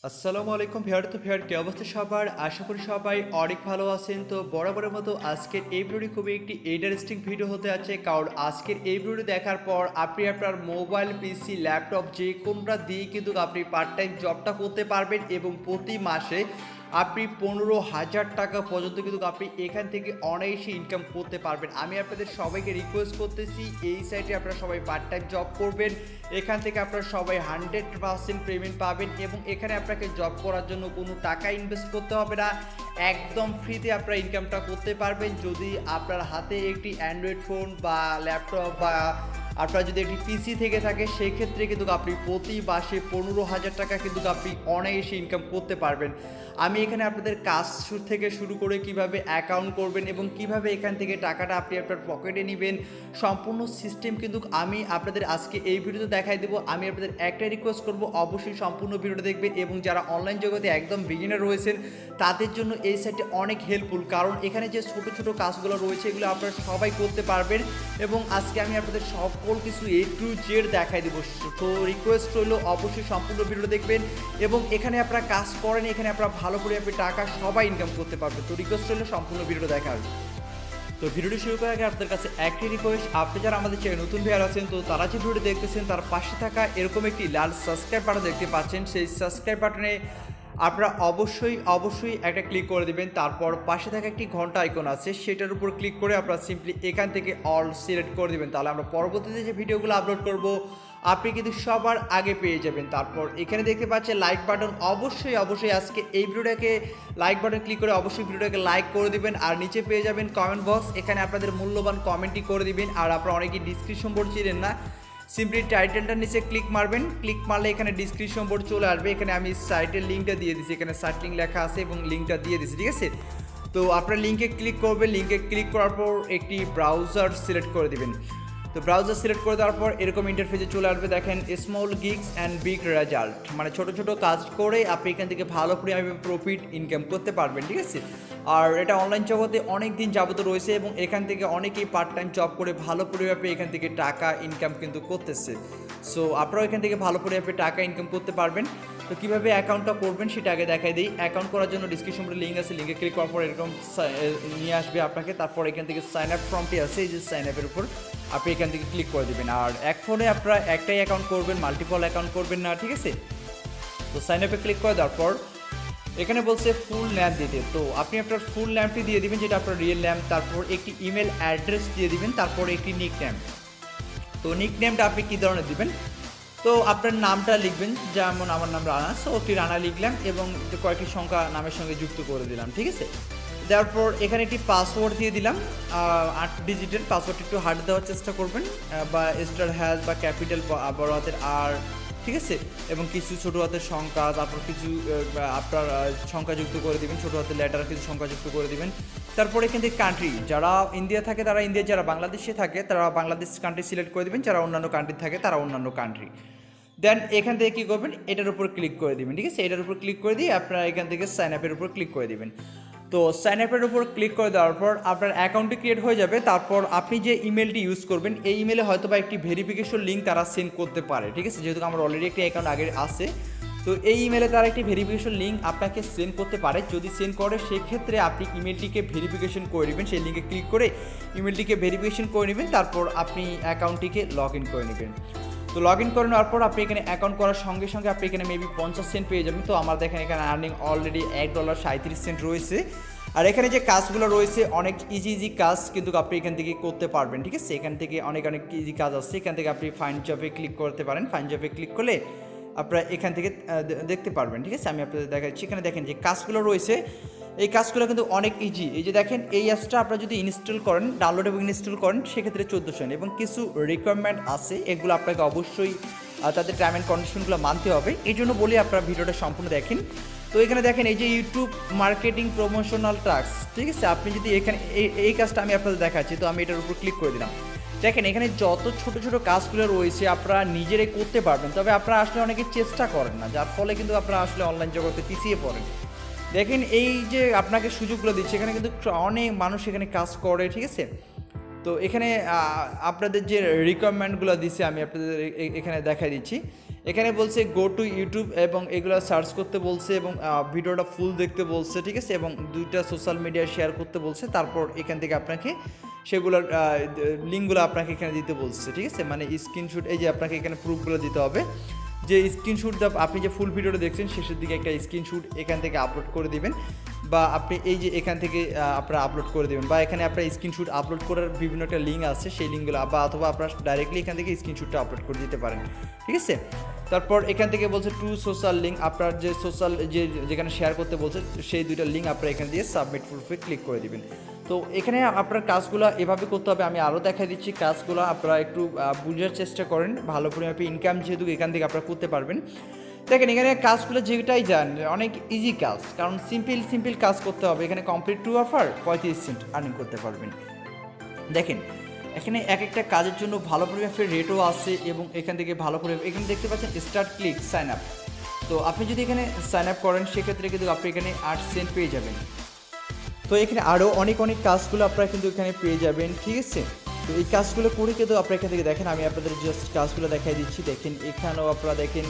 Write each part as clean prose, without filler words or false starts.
আসসালামু আলাইকুম ভিউয়ার কি অবস্থা সবার। আশা করি সবাই অনেক ভালো আছেন। তো বরাবরের মতো আজকের এই ভিডিওটি খুবই একটি ইন্টারেস্টিং ভিডিও হতে যাচ্ছে, কারণ আজকের এই ভিডিওটি দেখার পর আপনি আপনার মোবাইল, পিসি, ল্যাপটপ যে কোনটা দিয়ে কিন্তু আপনি পার্ট টাইম জবটা করতে পারবেন এবং প্রতি মাসে আপনি 15,000 টাকা পর্যন্ত কিন্তু আপনি এখান থেকে অনায়াসে ইনকাম করতে পারবেন। আমি আপনাদের সবাইকে রিকোয়েস্ট করতেছি, এই সাইটে আপনারা সবাই পার্ট টাইম জব করবেন। এখান থেকে আপনারা সবাই 100% পেমেন্ট পাবেন এবং এখানে আপনাকে জব করার জন্য কোনো টাকা ইনভেস্ট করতে হবে না। একদম ফ্রিতে আপনারা ইনকামটা করতে পারবেন যদি আপনার হাতে একটি অ্যান্ড্রয়েড ফোন বা ল্যাপটপ বা আপনার যদি একটি পিসি থেকে থাকে, সেই ক্ষেত্রে কিন্তু আপনি প্রতি মাসে 15,000 টাকা কিন্তু আপনি অনায়াসে ইনকাম করতে পারবেন। আমি এখানে আপনাদের কাজ থেকে শুরু করে কিভাবে অ্যাকাউন্ট করবেন এবং কিভাবে এখান থেকে টাকাটা আপনি আপনার পকেটে নেবেন, সম্পূর্ণ সিস্টেম কিন্তু আমি আপনাদের আজকে এই ভিডিওতে দেখাই দেবো। আমি আপনাদের একটাই রিকোয়েস্ট করব, অবশ্যই সম্পূর্ণ ভিডিওটা দেখবেন এবং যারা অনলাইন জগতে একদম বিগিনার রয়েছেন তাদের জন্য এই সাইটটি অনেক হেল্পফুল, কারণ এখানে যে ছোট ছোট কাজগুলো রয়েছে এগুলো আপনারা সবাই করতে পারবেন এবং আজকে আমি আপনাদের সকল কিছু A to Z দেখাই দেবো। তো রিকোয়েস্ট রইল অবশ্যই সম্পূর্ণ ভিডিওটা দেখবেন এবং এখানে আপনারা কাজ করেন, এখানে আপনারা ভালো করে আপনি টাকা সবাই ইনকাম করতে পারবেন। তো রিকোয়েস্ট রইল সম্পূর্ণ ভিডিওটা দেখার। তো ভিডিওটি শুরু করার আগে আপনাদের কাছে একটি রিকোয়েস্ট, আপনি যারা আমাদের চ্যানেলে নতুন ভিউয়ার আছেন তো তারা যে ভিডিওটি দেখতেছেন তার পাশে থাকা এরকম একটি লাল সাবস্ক্রাইব বাটন দেখতে পাচ্ছেন, সেই সাবস্ক্রাইব বাটনে আপনারা অবশ্যই একটা ক্লিক করে দেবেন। তারপর পাশে থাকা একটি ঘন্টা আইকন আছে, সেটার উপর ক্লিক করে আপনারা সিম্পলি এখান থেকে অল সিলেক্ট করে দেবেন। তাহলে আমরা পরবর্তীতে যে ভিডিওগুলো আপলোড করব আপনি কিন্তু সবার আগে পেয়ে যাবেন। তারপর এখানে দেখতে পাচ্ছেন লাইক বাটন, অবশ্যই আজকে এই ভিডিওটাকে লাইক বাটন ক্লিক করে অবশ্যই ভিডিওটাকে লাইক করে দিবেন। আর নিচে পেয়ে যাবেন কমেন্ট বক্স, এখানে আপনাদের মূল্যবান কমেন্টই করে দিবেন। আর আপনারা অনেকেই ডিসক্রিপশন বোর্ড চিনেন না, সিম্পলি টাইটেলটার নিচে ক্লিক মারবেন, ক্লিক মারলে এখানে ডিসক্রিপশন বোর্ড চলে আসবে। এখানে আমি সাইটের লিঙ্কটা দিয়ে দিচ্ছি, এখানে সাইট লিঙ্ক লেখা আছে এবং লিঙ্কটা দিয়ে দিচ্ছি, ঠিক আছে। তো আপনারা লিঙ্কে ক্লিক করবেন, লিঙ্কে ক্লিক করার পর একটি ব্রাউজার সিলেক্ট করে দিবেন। তো ব্রাউজার সিলেক্ট করে দেওয়ার পর এরকম ইন্টারফেসে চলে আসবে। দেখেন small gigs and big result, মানে ছোটো ছোটো কাজ করে আপনি এখান থেকে ভালো পরিমাণে প্রফিট ইনকাম করতে পারবেন, ঠিক আছে। আর এটা অনলাইন জগতে অনেক দিন যাবত রয়েছে এবং এখান থেকে অনেকেই পার্ট টাইম জব করে ভালো পরিমাণে এখান থেকে টাকা ইনকাম কিন্তু করতেছে। সো আপনারাও এখান থেকে ভালো পরিমাণে টাকা ইনকাম করতে পারবেন। তো কীভাবে অ্যাকাউন্টটা করবেন সেটা আগে দেখাই দিই। অ্যাকাউন্ট করার জন্য ডিসক্রিপশন বোর্ডে লিঙ্ক আছে, লিঙ্কে ক্লিক করার পর এরকম নিয়ে আসবে আপনাকে। তারপর এখান থেকে সাইন আপ ফর্মটি আছে, এই যে সাইন আপের উপর আপনি এখান থেকে ক্লিক করে দেবেন। আর এক ফোনে আপনারা একটাই অ্যাকাউন্ট করবেন, মাল্টিপল অ্যাকাউন্ট করবেন না, ঠিক আছে। তো সাইন আপে ক্লিক করে দেওয়ার পর এখানে বলছে ফুল নেম দিতে, তো আপনি আপনার ফুল নেমটি দিয়ে দিবেন, যেটা আপনার রিয়েল নেম। তারপর একটি ইমেল অ্যাড্রেস দিয়ে দিবেন, তারপর একটি নিক নেম। তো নিক নেমটা আপনি কী ধরনের দিবেন, তো আপনার নামটা লিখবেন, যেমন আমার নাম রানা, সো একটি রানা লিখলাম এবং কয়েকটি সংখ্যা নামের সঙ্গে যুক্ত করে দিলাম, ঠিক আছে। দেওয়ার পর এখানে একটি পাসওয়ার্ড দিয়ে দিলাম, 8 ডিজিটের পাসওয়ার্ডটি একটু হার্ড দেওয়ার চেষ্টা করবেন, বা স্টার হ্যাশ বা ক্যাপিটাল বড় হাতের আর, ঠিক আছে, এবং কিছু ছোটো হাতের সংখ্যা, তারপর কিছু আপনার সংখ্যা যুক্ত করে দেবেন, ছোটো হাতের লেটার কিছু সংখ্যা যুক্ত করে দেবেন। তারপর এখান থেকে কান্ট্রি, যারা ইন্ডিয়া থাকে তারা ইন্ডিয়া, যারা বাংলাদেশে থাকে তারা বাংলাদেশ কান্ট্রি সিলেক্ট করে দেবেন, যারা অন্যান্য কান্ট্রি থাকে তারা অন্যান্য কান্ট্রি। দেন এখান থেকে কী করবেন, এটার উপর ক্লিক করে দেবেন, ঠিক আছে। এটার উপর ক্লিক করে দিয়ে আপনারা এখান থেকে সাইন আপের উপর ক্লিক করে দেবেন। তো সাইন আপের উপর ক্লিক করে দেওয়ার পর আপনার অ্যাকাউন্টটি ক্রিয়েট হয়ে যাবে। তারপর আপনি যে ইমেলটি ইউজ করবেন এই ইমেলে হয়তো বা একটি ভেরিফিকেশন লিঙ্ক তারা সেন্ড করতে পারে, ঠিক আছে। যেহেতু আমার অলরেডি একটি অ্যাকাউন্ট আগে আছে, তো এই ইমেলে তারা একটি ভেরিফিকেশন লিঙ্ক আপনাকে সেন্ড করতে পারে। যদি সেন্ড করে সেক্ষেত্রে আপনি ইমেলটিকে ভেরিফিকেশন করে নেবেন, সেই লিঙ্কে ক্লিক করে ইমেলটিকে ভেরিফিকেশন করে নেবেন। তারপর আপনি অ্যাকাউন্টটিকে লগ ইন করে নেবেন। তো লগ ইন করে নেওয়ার পর আপনি এখানে অ্যাকাউন্ট করার সঙ্গে সঙ্গে আপনি এখানে মেবি 50 সেন্ট পেয়ে যাবেন। তো আমার দেখেন এখানে আর্নিং অলরেডি $1.37 রয়েছে। আর এখানে যে কাজগুলো রয়েছে অনেক ইজি কাজ কিন্তু আপনি এখান থেকে করতে পারবেন, ঠিক আছে। এখান থেকে অনেক ইজি কাজ আছে, এখান থেকে আপনি ফাইন্ড জবে ক্লিক করতে পারেন। ফাইন্ড জবে ক্লিক করলে আপনারা এখান থেকে দেখতে পারবেন, ঠিক আছে। আমি আপনাদের দেখাচ্ছি, এখানে দেখেন যে কাজগুলো রয়েছে এই কাজগুলো কিন্তু অনেক ইজি। এই যে দেখেন এই অ্যাপসটা আপনারা যদি ইনস্টল করেন, ডাউনলোড এবং ইনস্টল করেন সেক্ষেত্রে 1400 এবং কিছু রিকোয়ারমেন্ট আছে, এগুলো আপনাকে অবশ্যই তাদের টার্ম অ্যান্ড কন্ডিশনগুলো মানতে হবে। এই জন্য বলি আপনারা ভিডিওটা সম্পূর্ণ দেখেন। তো এখানে দেখেন এই যে ইউটিউব মার্কেটিং প্রমোশনাল টাস্ক, ঠিক আছে। আপনি যদি এখানে এই কাজটা আমি আপনাদের দেখাচ্ছি, তো আমি এটার উপর ক্লিক করে দিলাম। দেখেন এখানে যত ছোট ছোট কাজগুলো রয়েছে আপনারা নিজেরাই করতে পারবেন, তবে আপনারা আসলে অনেকে চেষ্টা করেন না, যার ফলে কিন্তু আপনারা আসলে অনলাইন জগতে পিছিয়ে পড়েন। দেখেন এই যে আপনাকে সুযোগগুলো দিচ্ছে, এখানে কিন্তু অনেক মানুষ এখানে কাজ করে, ঠিক আছে। তো এখানে আপনাদের যে রিকোয়ারমেন্টগুলো দিচ্ছে আমি আপনাদের এখানে দেখাই দিচ্ছি। এখানে বলছে গো টু ইউটিউব এবং এগুলো সার্চ করতে বলছে এবং ভিডিওটা ফুল দেখতে বলছে, ঠিক আছে, এবং 2টা সোশ্যাল মিডিয়ায় শেয়ার করতে বলছে। তারপর এখান থেকে আপনাকে সেগুলোর লিঙ্কগুলো আপনাকে এখানে দিতে বলছে, ঠিক আছে, মানে স্ক্রিনশট, এই যে আপনাকে এখানে প্রুফগুলো দিতে হবে, যে স্ক্রিনশট আপনি যে ফুল ভিডিওটা দেখছেন শেষের দিকে একটা স্ক্রিনশট এখান থেকে আপলোড করে দিবেন, বা আপনি এই যে এখান থেকে আপনারা আপলোড করে দেবেন, বা এখানে আপনার স্ক্রিনশট আপলোড করার বিভিন্ন একটা লিঙ্ক আছে, সেই লিঙ্কগুলো বা অথবা আপনারা ডাইরেক্টলি এখান থেকে স্ক্রিনশটটা আপলোড করে দিতে পারেন, ঠিক আছে। তারপর এখান থেকে বলছে টু সোশ্যাল লিঙ্ক, আপনার যে সোশ্যাল যেখানে শেয়ার করতে বলছে সেই 2টা লিঙ্ক আপনারা এখানে দিয়ে সাবমিট প্রুফে ক্লিক করে দিবেন। তো এখানে আপনার কাজগুলো এভাবে করতে হবে, আমি আরও দেখাই দিচ্ছি কাজগুলো, আপনারা একটু বোঝার চেষ্টা করেন, ভালো পরিমাণে ইনকাম যেহেতু এখান থেকে আপনারা করতে পারবেন। দেখেন এখানে কাজগুলো যেটাই যান অনেক ইজি কাজ, কারণ সিম্পল কাজ করতে হবে। এখানে complete to offer 35 cent earning করতে পারবেন। দেখেন এখানে এক একটা কাজের জন্য ভালো পরিমাণে রেটও আছে, এবং এখান থেকে ভালো পরিমাণ এখানে দেখতে পাচ্ছেন স্টার্ট ক্লিক সাইন আপ। তো আপনি যদি এখানে সাইন আপ করেন সেক্ষেত্রে কিন্তু আপনি এখানে 8 সেন্ট পেয়ে যাবেন। তো এখানে আরও অনেক কাজগুলো আপনারা কিন্তু এখানে পেয়ে যাবেন, ঠিক আছে। তো এই কাজগুলো করে কিন্তু আপনারা এখান থেকে দেখেন, আমি আপনাদের জাস্ট কাজগুলো দেখাই দিচ্ছি। দেখেন এখানেও আপনারা দেখেন,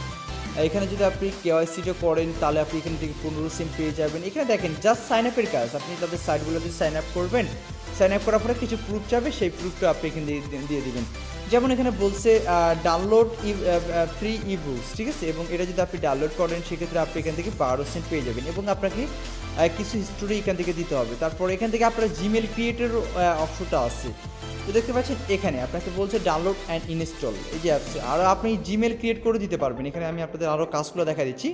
এখানে যদি আপনি কেওয়াইসিটা করেন তাহলে আপনি এখান থেকে 15 সেন্ট পেয়ে যাবেন। এখানে দেখেন জাস্ট সাইন আপের কাজ, আপনি তাদের সাইটগুলোতে সাইন আপ করবেন, সাইন আপ করার পরে কিছু প্রুফ চাবে, সেই প্রুফটা আপনি এখানে দিয়ে দিবেন। যেমন এখানে বলছে ডাউনলোড ফ্রি ই বুকস, ঠিক আছে, এবং এটা যদি আপনি ডাউনলোড করেন সেক্ষেত্রে আপনি এখান থেকে 12 সেন্ট পেয়ে যাবেন, এবং আপনাকে কিছু হিস্টোরি এখান থেকে দিতে হবে। তারপর এখান থেকে আপনার জিমেল ক্রিয়েটের অপশনটা আছে, তো দেখতে পাচ্ছেন এখানে আপনাকে বলছে ডাউনলোড অ্যান্ড ইনস্টল, এই যে অ্যাপস, আর আপনি জিমেল ক্রিয়েট করে দিতে পারবেন। এখানে আমি আপনাদের আরও কাজগুলো দেখা দিচ্ছি।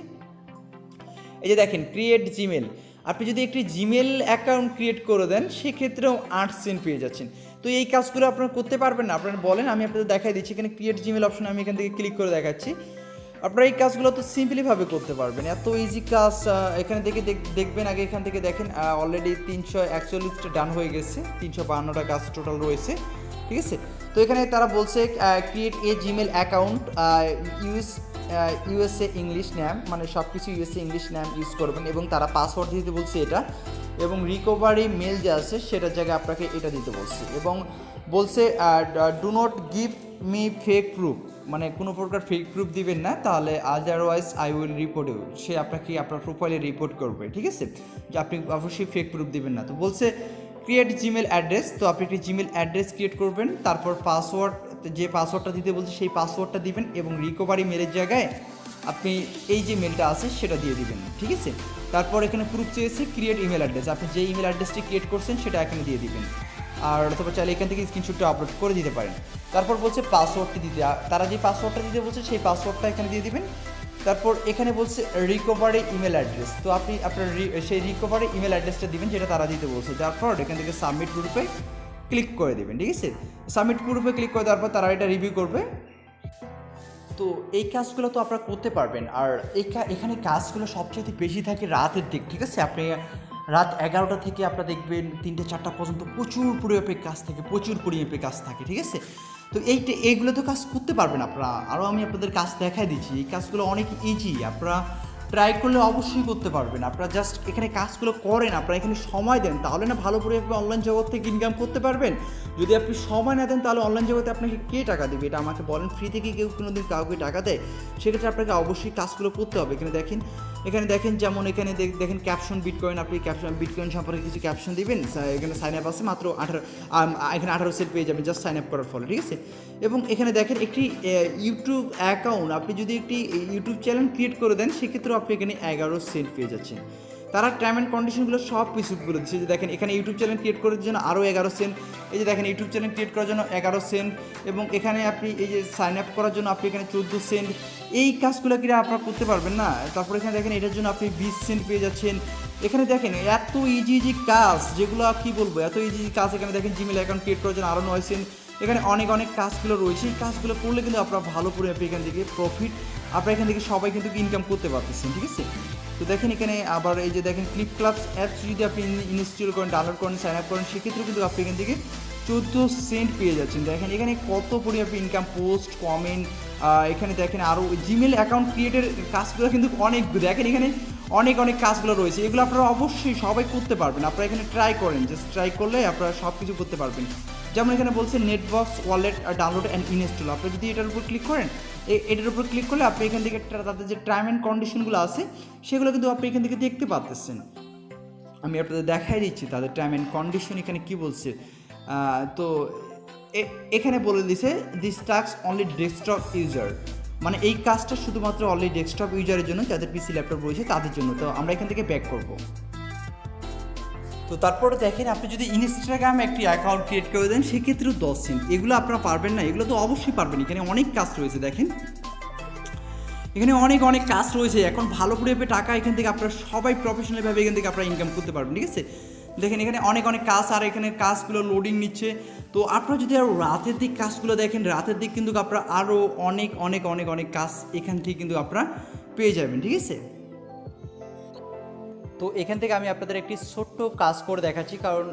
এই যে দেখেন ক্রিয়েট জিমেল, আপনি যদি একটি জিমেল অ্যাকাউন্ট ক্রিয়েট করে দেন সেক্ষেত্রেও 8 সেন্ট পেয়ে যাচ্ছেন। তো এই কাজগুলো আপনারা করতে পারবেন না, আপনারা বলেন, আমি আপনাদের দেখাই দিচ্ছি। এখানে ক্রিয়েট জিমেল অপশন আমি এখান থেকে ক্লিক করে দেখাচ্ছি। আপনারা এই কাজগুলো তো সিম্পলিভাবে করতে পারবেন, এত ইজি কাজ। এখানে দেখবেন আগে এখান থেকে দেখেন অলরেডি 341টা ডান হয়ে গেছে, 352টা কাজ টোটাল রয়েছে, ঠিক আছে। তো এখানে তারা বলছে create a Gmail account USA English name, মানে সব কিছু ইউএসএ ইংলিশ নেম ইউজ করবেন, এবং তারা পাসওয়ার্ড দিতে বলছে এটা, এবং রিকভারি মেল যে আছে সেটার জায়গায় আপনাকে এটা দিতে বলছে, এবং বলছে do not give me fake proof, মানে কোনো প্রকার ফেক প্রুফ দিবেন না, তাহলে otherwise I will report you, সে আপনাকে আপনার প্রোফাইলে রিপোর্ট করবে, ঠিক আছে, যে আপনি অবশ্যই ফেক প্রুফ দিবেন না। তো বলছে ক্রিয়েট জিমেল অ্যাড্রেস, তো আপনি একটি জিমেল অ্যাড্রেস ক্রিয়েট করবেন, তারপর পাসওয়ার্ড, যে পাসওয়ার্ডটা দিতে বলছে সেই পাসওয়ার্ডটা দিবেন, এবং রিকভারি মেলের জায়গায় আপনি এই যে মেলটা আছে সেটা দিয়ে দিবেন, ঠিক আছে। তারপর এখানে প্রুফ চেয়েছে ক্রিয়েট ইমেল অ্যাড্রেস, আপনি যে ইমেল অ্যাড্রেসটি ক্রিয়েট করছেন সেটা এখানে দিয়ে দিবেন, আর অথবা চাইলে এখান থেকে স্ক্রিনশটটা আপলোড করে দিতে পারেন। তারপর বলছে পাসওয়ার্ডটি দিতে, তারা যে পাসওয়ার্ডটা দিতে বলছে সেই পাসওয়ার্ডটা এখানে দিয়ে দিবেন। তারপর এখানে বলছে রিকভারি ইমেল অ্যাড্রেস, তো আপনি আপনার সেই রিকভারি ইমেল অ্যাড্রেসটা দিবেন যেটা তারা দিতে বলছে। তারপর এখান থেকে সাবমিট প্রুফে ক্লিক করে দেবেন, ঠিক আছে। সাবমিট প্রুফে ক্লিক করে দেওয়ার পর তারা এটা রিভিউ করবে। তো এই কাজগুলো তো আপনারা করতে পারবেন। আর এখানে কাজগুলো সবচেয়ে বেশি থাকে রাতের দিক, ঠিক আছে। আপনি রাত 11টা থেকে আপনারা দেখবেন 3-4টা পর্যন্ত প্রচুর পরিমাপে কাজ থাকে, ঠিক আছে। তো এইগুলো তো কাজ করতে পারবেন আপনারা। আরও আমি আপনাদের কাজ দেখাই দিচ্ছি, এই কাজগুলো অনেক ইজি, আপনারা ট্রাই করলে অবশ্যই করতে পারবেন। আপনারা জাস্ট এখানে কাজগুলো করেন, আপনারা এখানে সময় দেন, তাহলে না ভালো করে আপনি অনলাইন জগৎ থেকে ইনকাম করতে পারবেন। যদি আপনি সময় না দেন তাহলে অনলাইন জগতে আপনাকে কে টাকা দেবে, এটা আমাকে বলেন। ফ্রি থেকে কেউ কোনোদিন কাউকে টাকা দেয়? সেক্ষেত্রে আপনাকে অবশ্যই কাজগুলো করতে হবে। এখানে দেখেন যেমন এখানে দেখেন ক্যাপশন বিটকয়েন, আপনি বিটকয়েন সম্পর্কে কিছু ক্যাপশন দিবেন, এখানে সাইন আপ আছে মাত্র 18 সেন্ট পেয়ে যাবেন জাস্ট সাইন আপ করার ফলে, ঠিক আছে। এবং এখানে দেখেন একটি ইউটিউব অ্যাকাউন্ট, আপনি যদি একটি ইউটিউব চ্যানেল ক্রিয়েট করে দেন সেক্ষেত্রেও আপনি এখানে 11 সেন্ট পেয়ে যাচ্ছেন। তারা টার্ম অ্যান্ড কন্ডিশনগুলো সব কিছু বলে দিচ্ছে, যে দেখেন এখানে ইউটিউব চ্যানেল ক্রিয়েট করার জন্য আরও 11 সেন্ট, এই যে দেখেন ইউটিউব চ্যানেল ক্রিয়েট করার জন্য 11 সেন্ট, এবং এখানে আপনি এই যে সাইন আপ করার জন্য আপনি এখানে 14 সেন্ট। এই কাজগুলো কি আপনারা করতে পারবেন না? তারপর এখানে দেখেন এটার জন্য আপনি 20 সেন্ট পেয়ে যাচ্ছেন। এখানে দেখেন এত ইজি কাজ, যেগুলো কী বলবো, এত ইজি কাজ। এখানে দেখেন জিমেল অ্যাকাউন্ট ক্রিয়েট করার জন্য আরও 9 সেন্ট। এখানে অনেক কাজগুলো রয়েছে, এই কাজগুলো করলে কিন্তু আপনারা ভালো করে আপনি এখান থেকে প্রফিট, আপনারা এখান থেকে সবাই কিন্তু ইনকাম করতে পারতেছেন, ঠিক আছে। তো দেখেন এখানে আবার এই যে দেখেন ক্লিপ ক্লাবস অ্যাপস যদি আপনি ইনস্টল করেন, ডাউনলোড করেন, সাইন আপ করেন, সেক্ষেত্রেও কিন্তু আপনি এখান থেকে 14 সেন্ট পেয়ে যাচ্ছেন। দেখেন এখানে কত পরিমাণে ইনকাম, পোস্ট, কমেন্ট, এখানে দেখেন আরও জিমেল অ্যাকাউন্ট ক্রিয়েটের কাজগুলো কিন্তু অনেক, দেখেন এখানে অনেক কাজগুলো রয়েছে, এগুলো আপনারা অবশ্যই সবাই করতে পারবেন। আপনারা এখানে ট্রাই করেন, জাস্ট ট্রাই করলে আপনারা সব কিছু করতে পারবেন। যেমন এখানে বলছে নেটবক্স ওয়ালেট ডাউনলোড অ্যান্ড ইনস্টল। আপনি যদি এটার উপর ক্লিক করেন, এটার উপর ক্লিক করলে আপনি এখান থেকে তাদের যে টার্ম অ্যান্ড কন্ডিশনগুলো আছে সেগুলো কিন্তু আপনি এখান থেকে দেখতে পাচ্ছেন। আমি আপনাদের দেখাই দিচ্ছি তাদের টার্ম অ্যান্ড কন্ডিশন এখানে কি বলছে। তো এখানে বলে দিছে this task only desktop user, মানে এই কাজটা শুধুমাত্র অনলি ডেস্কটপ ইউজারের জন্য, যাদের পিসি ল্যাপটপ রয়েছে তাদের জন্য। তো আমরা এখান থেকে ব্যাক করব। তো তারপরে দেখেন, আপনি যদি ইনস্টাগ্রামে একটি অ্যাকাউন্ট ক্রিয়েট করে দেন সেক্ষেত্রেও 10 সেন্ট। এগুলো আপনারা পারবেন না? এগুলো তো অবশ্যই পারবেন। এখানে অনেক কাজ রয়েছে, দেখেন এখানে অনেক কাজ রয়েছে। এখন ভালো করে টাকা এখান থেকে আপনারা সবাই প্রফেশনালভাবে এখান থেকে আপনারা ইনকাম করতে পারবেন, ঠিক আছে। দেখেন এখানে অনেক কাজ, আর এখানে কাজগুলো লোডিং নিচ্ছে। তো আপনারা যদি আরও রাতের দিক কাজগুলো দেখেন, রাতের দিক কিন্তু আপনারা আরও অনেক কাজ এখান থেকে কিন্তু আপনারা পেয়ে যাবেন, ঠিক আছে। তো এখান থেকে আমি আপনাদের একটি ছোট্ট কাজ করে দেখাচ্ছি, কারণ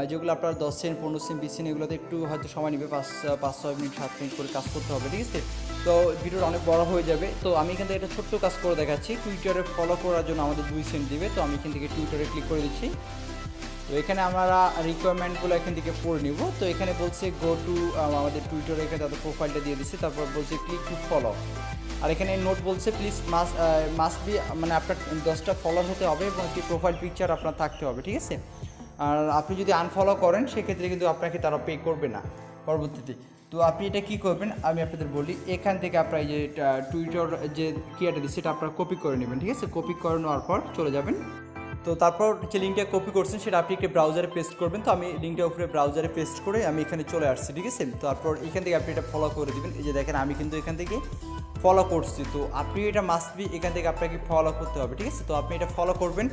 যেগুলো আপনার 10 সেন্ট 15 সেন্ট 20 সেন্ট এগুলোতে একটু হয়তো সময় নেবে, 5-6 মিনিট 7 মিনিট করে কাজ করতে হবে, ঠিক আছে। তো ভিডিওটা অনেক বড় হয়ে যাবে। তো আমি এখান থেকে একটা ছোট্ট কাজ করে দেখাচ্ছি। টুইটারে ফলো করার জন্য আমাদের 2 সেন্ট দিবে। তো আমি এখান থেকে টুইটারে ক্লিক করে দিচ্ছি। তো এখানে আমরা রিকোয়ারমেন্টগুলো এখান থেকে পড়ে নিব। তো এখানে বলছে গো টু আমাদের টুইটারে, এখানে তাদের প্রোফাইলটা দিয়ে দিচ্ছে, তারপর বলছে ক্লিক টু ফলো। আর এখানে নোট বলছে প্লিজ মাস্ট বি, মানে আপনার 10টা ফলোয়ার হতে হবে এবং একটি প্রোফাইল পিকচার আপনার থাকতে হবে, ঠিক আছে। আর আপনি যদি আনফলো করেন সেক্ষেত্রে কিন্তু আপনাকে তারা পে করবে না পরবর্তীতে। তো আপনি এটা কী করবেন আমি আপনাদের বলি। এখান থেকে আপনার এই যে টুইটার যে কিয়াটা দিচ্ছে সেটা আপনারা কপি করে নেবেন, ঠিক আছে। কপি করে নেওয়ার পর চলে যাবেন। তো তারপর যে লিঙ্কটা কপি করছেন সেটা আপনি একটা ব্রাউজারে পেস্ট করবেন। তো আমি লিঙ্কটা উপরে ব্রাউজারে পেস্ট করে আমি এখানে চলে আসছি, ঠিক আছে। তারপর এখান থেকে আপনি এটা ফলো করে দেবেন। এই যে দেখেন আমি কিন্তু এখান থেকে ফলো করছি। তো আপনি এটা মাস্ট বি এখান থেকে আপনাকে ফলো করতে হবে, ঠিক আছে। তো আপনি এটা ফলো করবেন।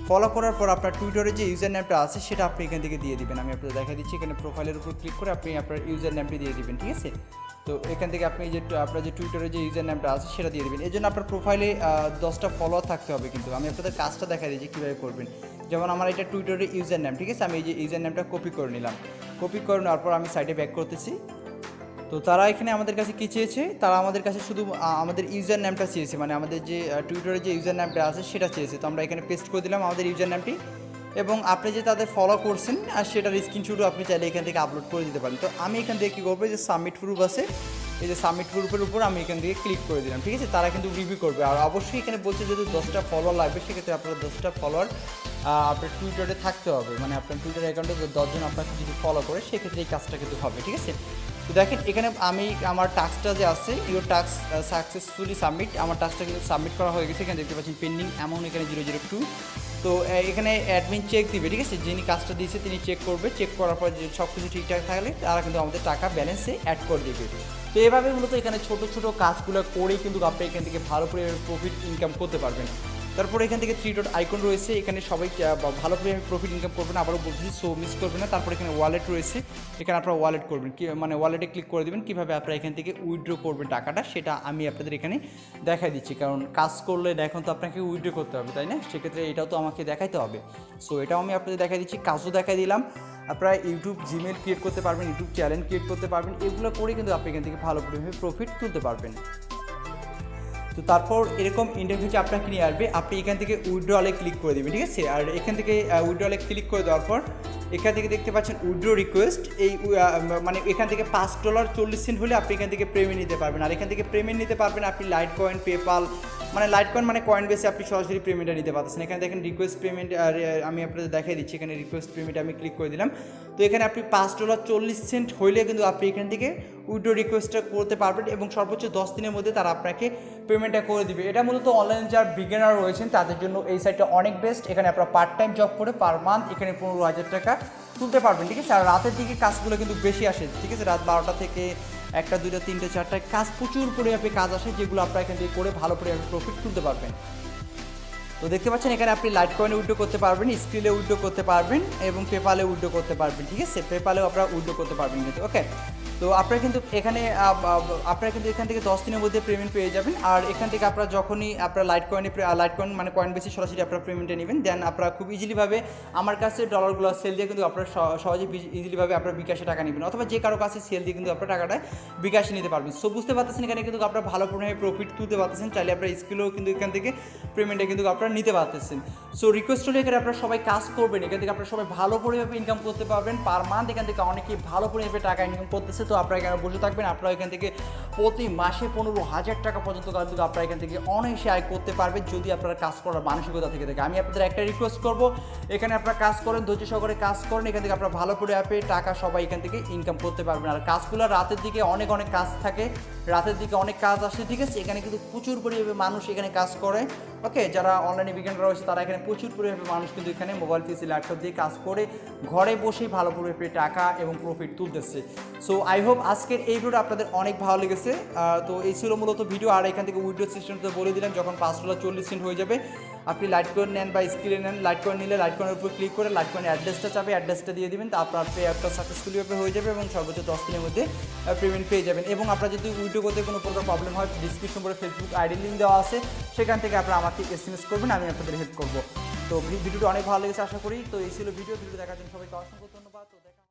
ফলো করার পর আপনার টুইটারে যে ইউজার নেমটা আছে সেটা আপনি এখান থেকে দিয়ে দিবেন। আমি আপনাদের দেখা দিচ্ছি, এখানে প্রোফাইলের উপর ক্লিক করে আপনি আপনার ইউজার নেমটি দিয়ে দিবেন, ঠিক আছে। তো এখান থেকে আপনি যে আপনার যে টুইটারে যে ইউজার নেমটা আছে সেটা দিয়ে দেবেন। এই জন্য আপনার প্রোফাইলে 10টা ফলোয়ার থাকতে হবে। কিন্তু আমি আপনাদের কাজটা দেখা দিচ্ছি কীভাবে করবেন। যেমন আমার এটা টুইটারের ইউজার নেম, ঠিক আছে। আমি এই যে ইউজার নেমটা কপি করে নিলাম। কপি করে নেওয়ার পর আমি সাইডে ব্যাক করতেছি। তো তারা এখানে আমাদের কাছে কী চেয়েছে, তারা আমাদের কাছে শুধু আমাদের ইউজার নেমটা চেয়েছে, মানে আমাদের যে টুইটারে যে ইউজার নেমটা আছে সেটা চেয়েছে। তো আমরা এখানে পেস্ট করে দিলাম আমাদের ইউজার নেমটি, এবং আপনি যে তাদের ফলো করছেন আর সেটার স্ক্রিনশটও আপনি চাইলে এখান থেকে আপলোড করে দিতে পারেন। তো আমি এখান থেকে কী করবো, যে সাবমিট প্রুফ আছে, এই যে সাবমিট প্রুফের উপর আমি এখান থেকে ক্লিক করে দিলাম, ঠিক আছে। তারা কিন্তু রিভিউ করবে। আর অবশ্যই এখানে বলছে যদি 10টা ফলোয়ার লাগবে সেক্ষেত্রে আপনার 10টা ফলোয়ার আপনার টুইটারে থাকতে হবে, মানে আপনার টুইটার অ্যাকাউন্টে 10 জন আপনাকে যদি ফলো করে সেক্ষেত্রে এই কাজটা কিন্তু হবে, ঠিক আছে। তো দেখেন এখানে আমি আমার টাস্কটা যে আছে, ইউর টাস্ক সাকসেসফুলি সাবমিট, আমার টাস্কটা কিন্তু সাবমিট করা হয়ে গেছে। এখানে দেখতে পাচ্ছেন পেন্ডিং অ্যামাউন্ট এখানে 002। তো এখানে অ্যাডমিন চেক দিবে, ঠিক আছে। যিনি কাজটা দিয়েছে তিনি চেক করবে। চেক করার পর যে সব কিছু ঠিকঠাক থাকলে তারা কিন্তু আমাদের টাকা ব্যালেন্সে অ্যাড করে দেবে। তো এভাবে মূলত এখানে ছোটো কাজগুলো করেই কিন্তু আপনি এখান থেকে ভালো করে প্রফিট ইনকাম করতে পারবেন। তারপরে এখান থেকে 3 ডট আইকন রয়েছে, এখানে সবাই ভালো করে প্রফিট ইনকাম করবেন। আবারও বলছি, সো মিস করবেন না। তারপর এখানে ওয়ালেট রয়েছে, এখানে আপনারা ওয়ালেট করবেন, কি মানে ওয়ালেটে ক্লিক করে দেবেন। কীভাবে আপনারা এখান থেকে উইথড্র করবেন টাকাটা সেটা আমি আপনাদের এখানে দেখাই দিচ্ছি, কারণ কাজ করলে এখন তো আপনাকে উইথড্র করতে হবে, তাই না। সেক্ষেত্রে এটাও তো আমাকে দেখাইতে হবে। সো এটাও আমি আপনাদের দেখাই দিচ্ছি, কাজও দেখাই দিলাম। আপনারা ইউটিউব জিমেল ক্রিয়েট করতে পারবেন, ইউটিউব চ্যানেল ক্রিয়েট করতে পারবেন। এগুলো করে কিন্তু আপনি এখান থেকে ভালো পরিমাণে প্রফিট তুলতে পারবেন। তো তারপর এরকম ইন্টারভিউতে আপনাকে নিয়ে আসবে, আপনি এখান থেকে উইথড্রলে ক্লিক করে দেবেন, ঠিক আছে। আর এখান থেকে উইথড্রলে ক্লিক করে দেওয়ার পর এখান থেকে দেখতে পাচ্ছেন উইথড্র রিকোয়েস্ট। এই মানে এখান থেকে $5.40 হলে আপনি এখান থেকে পেমেন্ট নিতে পারবেন। আর এখান থেকে পেমেন্ট নিতে পারবেন আপনি লাইট কয়েন, পেপাল, মানে লাইট কয়েন মানে কয়েন বেসে আপনি সরাসরি পেমেন্টটা নিতে পারতেছেন। এখানে দেখেন রিকোয়েস্ট পেমেন্ট, আর আমি আপনাদের দেখাই দিচ্ছি, এখানে রিকোয়েস্ট পেমেন্ট আমি ক্লিক করে দিলাম। তো এখানে আপনি $5.40 হইলে কিন্তু আপনি এখান থেকে উইথড্র রিকোয়েস্টটা করতে পারবেন, এবং সর্বোচ্চ 10 দিনের মধ্যে তারা আপনাকে পেমেন্টটা করে দিবে। এটা মূলত অনলাইন যারা বিগিনার রয়েছেন তাদের জন্য এই সাইটটা অনেক বেস্ট। এখানে আপনারা পার্ট টাইম জব করে পার মান্থ এখানে 15,000 টাকা তুলতে পারবেন, ঠিক আছে। আর রাতের দিকে কাজগুলো কিন্তু বেশি আসে, ঠিক আছে। রাত 12টা থেকে 1টা 2টা 3টে 4টায় কাজ প্রচুর পরিমাণে কাজ আসে, যেগুলো আপনারা এখান থেকে করে ভালো পরিমাণে প্রফিট তুলতে পারবেন। তো দেখতে পাচ্ছেন এখানে আপনি লাইট কয়েনে উইথড্র করতে পারবেন, স্ক্রিলে উইথড্র করতে পারবেন, এবং পেপালে উইথড্র করতে পারবেন, ঠিক আছে। পেপালেও আপনারা উইথড্র করতে পারবেন কিন্তু, ওকে। তো আপনারা কিন্তু এখানে আপনারা কিন্তু এখান থেকে 10 দিনের মধ্যে পেমেন্ট পেয়ে যাবেন। আর এখান থেকে আপনারা যখনই আপনারা লাইট কয়েন মানে কয়েন বেশি সরাসরি আপনারা পেমেন্টে নেবেন, দেন আপনারা খুব ইজিলিভাবে আমার কাছে ডলারগুলো সেল দিয়ে কিন্তু আপনারা সহজে ইজিলিভাবে আপনারা বিকাশে টাকা নেবেন, অথবা যে কারো কাছে সেল দিয়ে কিন্তু আপনারা টাকাটা বিকাশে নিতে পারবেন। সো বুঝতে পারতেছেন এখানে কিন্তু আপনারা ভালো পরিমাণে প্রফিট তুলতে পারতেছেন, চাইলে আপনার স্কিলও কিন্তু এখান থেকে পেমেন্টে কিন্তু আপনারা নিতে পারতেছেন। সো রিকোয়েস্ট হলে এখানে আপনারা সবাই কাজ করবেন, এখান থেকে আপনারা সবাই ভালো পরিমাণে ইনকাম করতে পারবেন পার মান্থ। এখান থেকে অনেকেই ভালো পরিমাণে টাকা ইনকাম করতেছে। তো আপনারা এখানে বসে থাকবেন, আপনারা এখান থেকে প্রতি মাসে 15,000 টাকা পর্যন্ত কিন্তু আপনারা এখান থেকে অনায়াসে আয় করতে পারবেন যদি আপনারা কাজ করার মানসিকতা থেকে থাকে। আমি আপনাদের একটা রিকোয়েস্ট করবো, এখানে আপনারা কাজ করেন, ধৈর্য সহকারে কাজ করেন, এখান থেকে আপনারা ভালো করে অ্যাপে টাকা সবাই এখান থেকে ইনকাম করতে পারবেন। আর কাজগুলো রাতের দিকে অনেক কাজ থাকে, রাতের দিকে অনেক কাজ আসে, ঠিক আছে। এখানে কিন্তু প্রচুর পরিমাণে মানুষ এখানে কাজ করে, ওকে। যারা অনলাইনে বিজ্ঞান রয়েছে তারা এখানে প্রচুর পরিমাণে মানুষ কিন্তু এখানে মোবাইল পিসি ল্যাপটপ দিয়ে কাজ করে ঘরে বসেই ভালো পরিমাণে টাকা এবং প্রফিট তুলতেছে। সো আই হোপ আজকের এই ভিডিওটা আপনাদের অনেক ভালো লেগেছে। তো এই ছিল মূলত ভিডিও। আর এখান থেকে উইড্রো সিস্টেমটা বলে দিলাম, যখন $5.40 হয়ে যাবে আপনি লাইট কয়েন নেন বা স্ক্রিনে নেন, লাইট কয়েন নিলে লাইট কয়েনের উপর ক্লিক করে লাইট কয়েনের অ্যাড্রেসটা চাবে, অ্যাড্রেসটা দিয়ে দিবেন, তারপর আপনি অ্যাপটা সাকসেসফুলি হয়ে যাবে এবং সর্বোচ্চ 10 দিনের মধ্যে পেমেন্ট পেয়ে যাবেন। এবং আপনার যদি উইড্রো করতে কোনো প্রকার প্রবলেম হয়, ডিসক্রিপশন করে ফেসবুক আইডি লিঙ্ক দেওয়া আছে, সেখান থেকে আপনারা আমাকে SMS করবেন, আমি আপনাদের হেল্প করবো। তো ভিডিওটা অনেক ভালো লেগেছে আশা করি। তো এই ছিল ভিডিও দেখার জন্য সবাইকে অসংখ্য ধন্যবাদ।